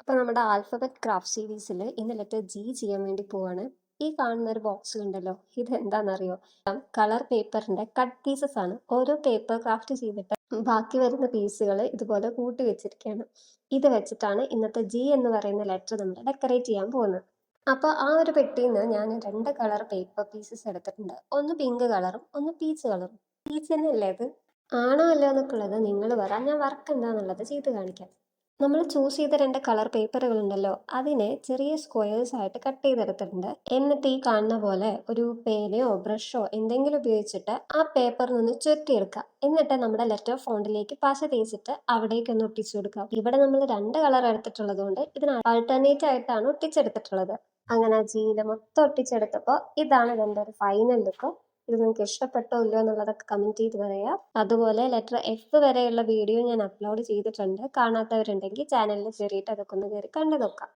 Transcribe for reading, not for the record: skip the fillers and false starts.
അപ്പോൾ നമ്മുടെ alphabet craft സീരീസിൽ ഇന്ന് ലെറ്റർ ജി ചെയ്യാൻ വേണ്ടി പോവാണ്. ഈ കാണുന്ന ഒരു ബോക്സ് ഉണ്ടല്ലോ, ഇത് എന്താണെന്നറിയോ? കളർ പേപ്പറിന്റെ കട്ട് പീസസ് ആണ്. ഓരോ പേപ്പർ ക്രാഫ്റ്റ് ചെയ്തിട്ട് ബാക്കി വരുന്ന പീസുകൾ ഇതുപോലെ കൂട്ടി വെച്ചിരിക്കുകയാണ്. ഇത് വെച്ചിട്ടാണ് ഇന്നത്തെ ജി എന്ന് പറയുന്ന ലെറ്റർ നമ്മൾ ഡെക്കറേറ്റ് ചെയ്യാൻ പോകുന്നത്. അപ്പോൾ ആ ഒരു പെട്ടിയിൽ നിന്ന് ഞാൻ 2 കളർ പേപ്പർ പീസസ് എടുത്തിട്ടുണ്ട്. ഒന്ന് പിങ്ക് കളറും ഒന്ന് പീച്ച് കളറും. പീച്ച് തന്നെയല്ലേ അത്? ആണോ അല്ലോ എന്നൊക്കെ ഉള്ളത് നിങ്ങൾ പറ, ഞാൻ വർക്ക് എന്താണെന്നുള്ളത് ചെയ്ത് കാണിക്കാം. നമ്മൾ ചൂസ് ചെയ്ത 2 കളർ പേപ്പറുകൾ ഉണ്ടല്ലോ, അതിനെ ചെറിയ സ്ക്വയേഴ്സ് ആയിട്ട് കട്ട് ചെയ്തെടുത്തിട്ടുണ്ട്. എന്നിട്ട് ഈ കാണുന്ന പോലെ ഒരു പേനയോ ബ്രഷോ എന്തെങ്കിലും ഉപയോഗിച്ചിട്ട് ആ പേപ്പറിൽ നിന്ന് ചുരുട്ടിയെടുക്കുക. എന്നിട്ട് നമ്മുടെ ലെറ്റർ ഫോണ്ടിലേക്ക് പശ തേച്ചിട്ട് അവിടേക്ക് ഒന്ന് ഒട്ടിച്ചു കൊടുക്കുക. ഇവിടെ നമ്മൾ 2 കളർ എടുത്തിട്ടുള്ളത് കൊണ്ട് ഇതിന് ആൾട്ടർനേറ്റ് ആയിട്ടാണ് ഒട്ടിച്ചെടുത്തിട്ടുള്ളത്. അങ്ങനെ ജിയിൽ മൊത്തം ഒട്ടിച്ചെടുത്തപ്പോൾ ഇതാണ് ഇതിൻ്റെ ഒരു ഫൈനൽ ലുക്ക്. ഇത് നിങ്ങൾക്ക് ഇഷ്ടപ്പെട്ടോ ഇല്ലയോ എന്നുള്ളതൊക്കെ കമൻറ്റ് ചെയ്ത് പറയാം. അതുപോലെ ലെറ്റർ എഫ് വരെയുള്ള വീഡിയോ ഞാൻ അപ്ലോഡ് ചെയ്തിട്ടുണ്ട്. കാണാത്തവരുണ്ടെങ്കിൽ ചാനലിൽ കയറിയിട്ട് അതൊക്കെ ഒന്ന് കയറി കണ്ടു നോക്കാം.